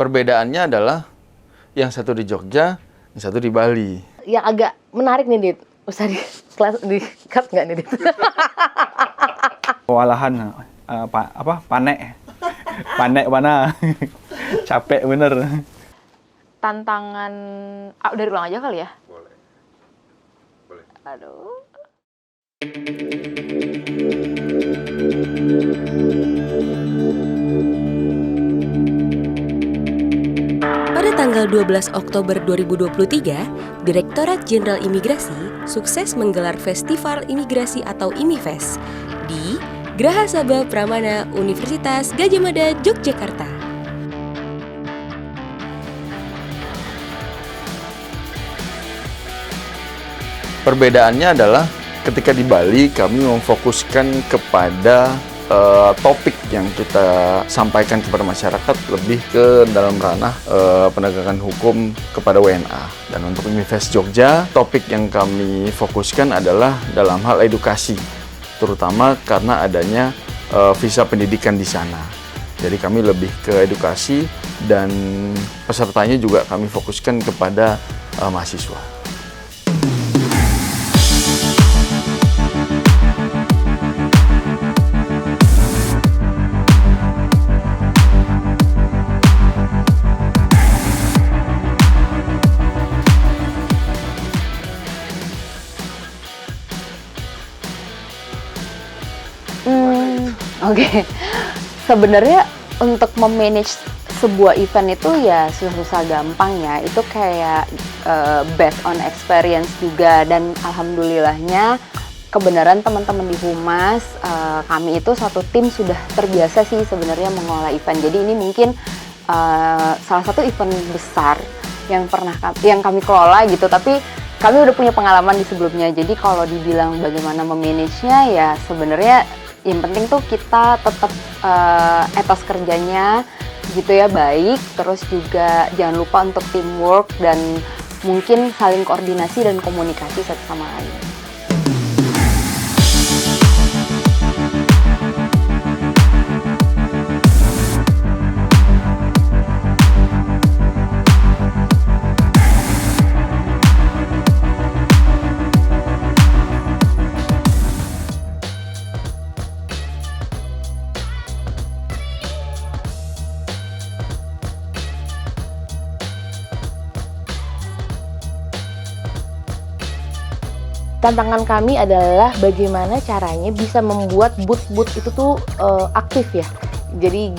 Perbedaannya adalah yang satu di Jogja, yang satu di Bali. Yang agak menarik nih, Dit. Usah di-cut nggak nih, Dit? Walahan panek. Panek mana? Capek bener. Tantangan dari ulang aja kali ya? Boleh. Aduh. Pada tanggal 12 Oktober 2023, Direktorat Jenderal Imigrasi sukses menggelar Festival Imigrasi atau IMIFES di Graha Sabha Pramana Universitas Gadjah Mada, Yogyakarta. Perbedaannya adalah ketika di Bali kami memfokuskan kepada topik yang kita sampaikan kepada masyarakat lebih ke dalam ranah penegakan hukum kepada WNA. Dan untuk IMIFES Jogja, topik yang kami fokuskan adalah dalam hal edukasi, terutama karena adanya visa pendidikan di sana. Jadi kami lebih ke edukasi dan pesertanya juga kami fokuskan kepada mahasiswa. Oke. Sebenarnya untuk memanage sebuah event itu ya susah-susah gampang ya. Itu kayak based on experience juga, dan alhamdulillahnya kebenaran teman-teman di Humas, kami itu satu tim sudah terbiasa sih sebenarnya mengelola event. Jadi ini mungkin salah satu event besar yang kami kelola gitu, tapi kami udah punya pengalaman di sebelumnya. Jadi kalau dibilang bagaimana memanagenya, ya sebenarnya yang penting tuh kita tetap etos kerjanya gitu ya baik, terus juga jangan lupa untuk teamwork dan mungkin saling koordinasi dan komunikasi satu sama lain. Tantangan kami adalah bagaimana caranya bisa membuat booth-booth itu tuh aktif ya. Jadi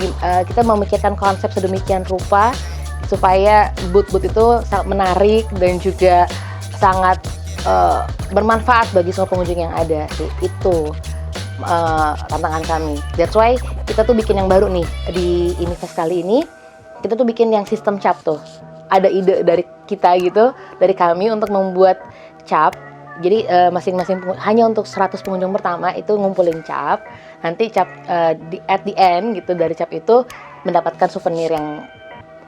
kita memikirkan konsep sedemikian rupa supaya booth-booth itu sangat menarik dan juga sangat bermanfaat bagi semua pengunjung yang ada. Itu tantangan kami. That's why kita tuh bikin yang baru nih di IMIFES kali ini. Kita tuh bikin yang sistem cap tuh. Ada ide dari kita gitu, dari kami untuk membuat cap. Jadi masing-masing hanya untuk 100 pengunjung pertama itu ngumpulin cap. Nanti cap at the end gitu dari cap itu mendapatkan souvenir yang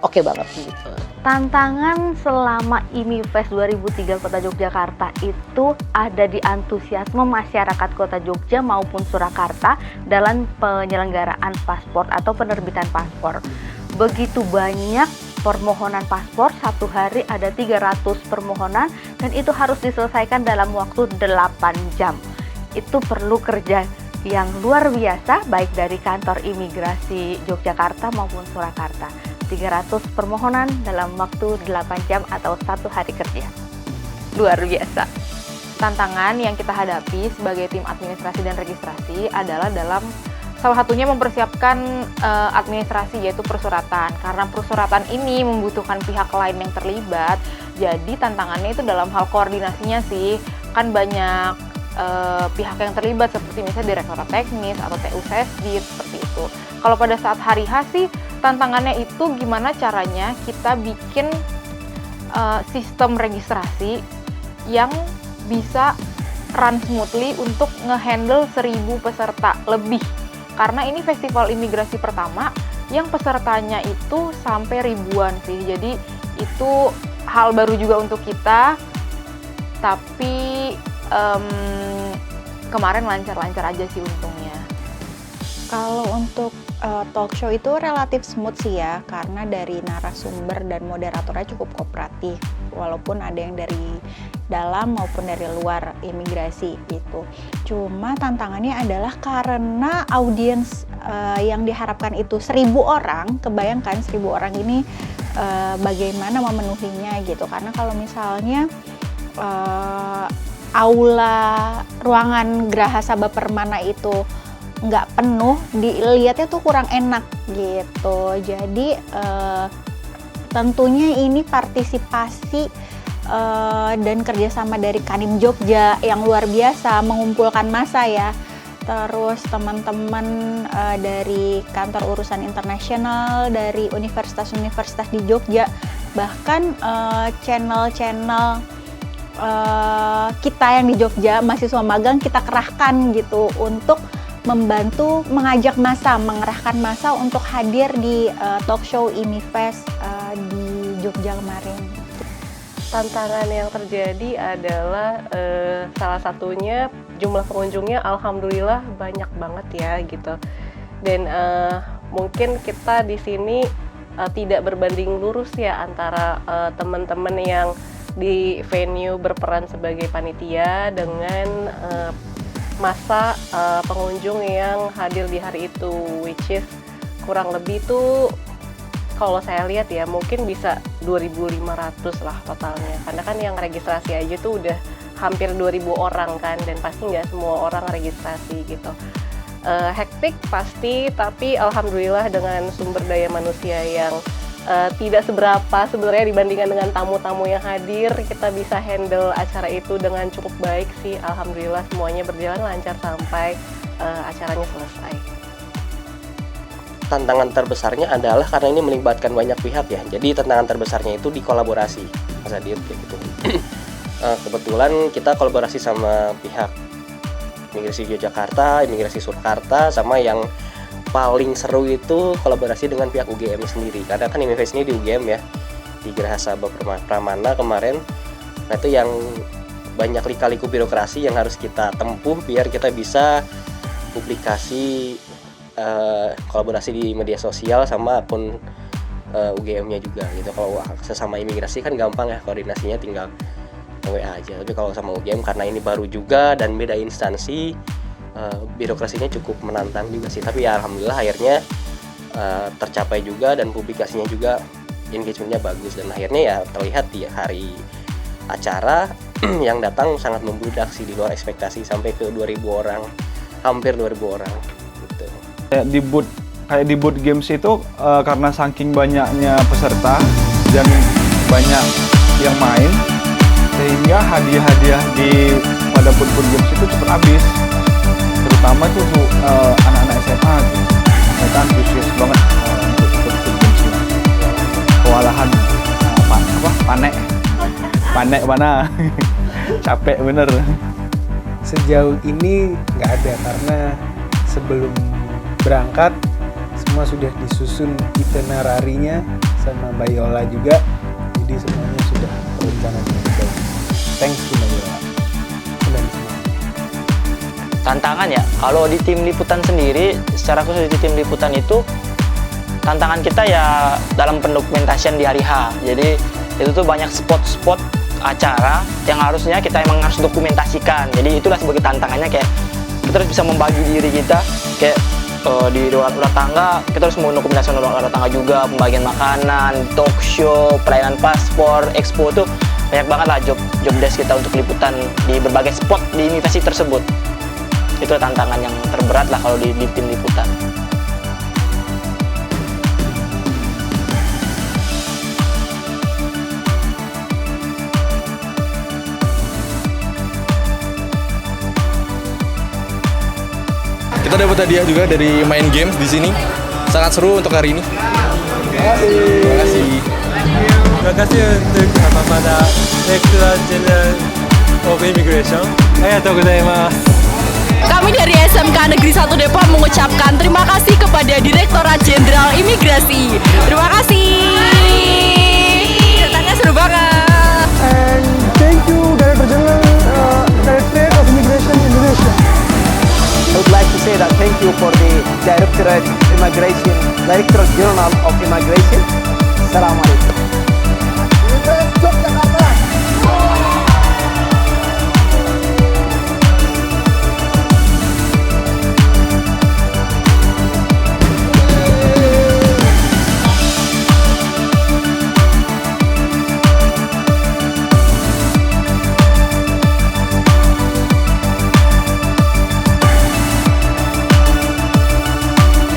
oke banget gitu. Tantangan selama IMIFES 2003 Kota Yogyakarta itu ada di antusiasme masyarakat Kota Jogja maupun Surakarta dalam penyelenggaraan paspor atau penerbitan paspor. Begitu banyak permohonan paspor, satu hari ada 300 permohonan dan itu harus diselesaikan dalam waktu 8 jam. Itu perlu kerja yang luar biasa baik dari kantor imigrasi Yogyakarta maupun Surakarta. 300 permohonan dalam waktu 8 jam atau satu hari kerja. Luar biasa. Tantangan yang kita hadapi sebagai tim administrasi dan registrasi adalah dalam salah satunya mempersiapkan administrasi, yaitu persuratan. Karena persuratan ini membutuhkan pihak lain yang terlibat, jadi tantangannya itu dalam hal koordinasinya sih. Kan banyak pihak yang terlibat seperti misalnya Direktorat Teknis atau TU Sesdit, seperti itu. Kalau pada saat hari H sih, tantangannya itu gimana caranya kita bikin sistem registrasi yang bisa run smoothly untuk ngehandle 1000 peserta lebih. Karena ini festival imigrasi pertama yang pesertanya itu sampai ribuan sih. Jadi itu hal baru juga untuk kita. Tapi kemarin lancar-lancar aja sih untungnya. Kalau untuk Talk show itu relatif smooth sih ya, karena dari narasumber dan moderatornya cukup kooperatif, walaupun ada yang dari dalam maupun dari luar imigrasi gitu. Cuma tantangannya adalah karena audiens yang diharapkan itu 1.000 orang, kebayangkan 1.000 orang ini bagaimana memenuhinya gitu. Karena kalau misalnya aula ruangan Geraha Sabah Permana itu nggak penuh, dilihatnya tuh kurang enak gitu. Jadi tentunya ini partisipasi dan kerjasama dari Kanim Jogja yang luar biasa mengumpulkan massa ya. Terus teman-teman dari kantor urusan internasional dari universitas-universitas di Jogja, bahkan channel-channel kita yang di Jogja, mahasiswa magang kita kerahkan gitu untuk membantu mengajak massa, mengerahkan massa untuk hadir di talk show IMIFest di Jogja kemarin. Tantangan yang terjadi adalah salah satunya jumlah pengunjungnya alhamdulillah banyak banget ya gitu. Dan mungkin kita di sini tidak berbanding lurus ya antara teman-teman yang di venue berperan sebagai panitia dengan masa pengunjung yang hadir di hari itu, which is kurang lebih tuh kalau saya lihat ya mungkin bisa 2.500 lah totalnya, karena kan yang registrasi aja tuh udah hampir 2.000 orang kan, dan pasti nggak semua orang registrasi gitu. Hektik pasti, tapi alhamdulillah dengan sumber daya manusia yang tidak seberapa sebenarnya dibandingkan dengan tamu-tamu yang hadir, kita bisa handle acara itu dengan cukup baik sih. Alhamdulillah semuanya berjalan lancar sampai acaranya selesai. Tantangan terbesarnya adalah karena ini melibatkan banyak pihak ya. Jadi tantangan terbesarnya itu di kolaborasi, Mas Adit kayak gitu. Kebetulan kita kolaborasi sama pihak Imigrasi Yogyakarta, Imigrasi Surakarta, sama yang paling seru itu kolaborasi dengan pihak UGM sendiri. Karena kan IMIFest ini di UGM ya, di Geraha Sabah Pramana kemarin. Nah itu yang banyak lika-liku birokrasi yang harus kita tempuh biar kita bisa publikasi kolaborasi di media sosial sama akun UGM-nya juga gitu. Kalau sesama imigrasi kan gampang ya koordinasinya, tinggal WA aja. Tapi kalau sama UGM karena ini baru juga dan beda instansi, birokrasinya cukup menantang juga sih. Tapi ya alhamdulillah akhirnya tercapai juga dan publikasinya juga engagementnya bagus, dan akhirnya ya terlihat di hari acara yang datang sangat membludak sih, di luar ekspektasi, sampai ke 2.000 orang, hampir 2.000 orang gitu. Kayak di boot games itu karena saking banyaknya peserta dan banyak yang main, sehingga hadiah-hadiah pada boot games itu cepat habis. Terutama tuh anak-anak SMA gitu. Mereka antusias banget untuk boot games ini. Kewalahan panek mana capek bener. Sejauh ini nggak ada, karena sebelum berangkat semua sudah disusun itinerarinya sama Bayola juga, jadi semuanya sudah terencana dengan baik. Thanks to Bayola dan semua. Tantangan ya, kalau di tim liputan sendiri, secara khusus di tim liputan itu tantangan kita ya dalam pendokumentasian di hari H. Jadi itu tuh banyak spot-spot acara yang harusnya kita emang harus dokumentasikan. Jadi itulah sebagai tantangannya, kayak kita harus bisa membagi diri kita, kayak di luar tangga kita harus mendokumentasikan luar tangga juga, pembagian makanan, talk show, pelayanan paspor, expo tuh banyak banget lah job desk kita untuk liputan di berbagai spot di universitas tersebut. Itu tantangan yang terberat lah kalau di tim liputan. Kita dapat hadiah juga dari main games di sini. Sangat seru untuk hari ini. Terima kasih. Terima kasih untuk kepada Direktorat Jenderal of Immigration. Kami dari SMK Negeri 1 Depok mengucapkan terima kasih kepada Direktorat Jenderal Imigrasi. Terima kasih. Ceritanya seru banget. And thank you Director General Directorate of Immigration Indonesia. I would like to say that thank you for the Directorate General of Immigration. Assalamualaikum.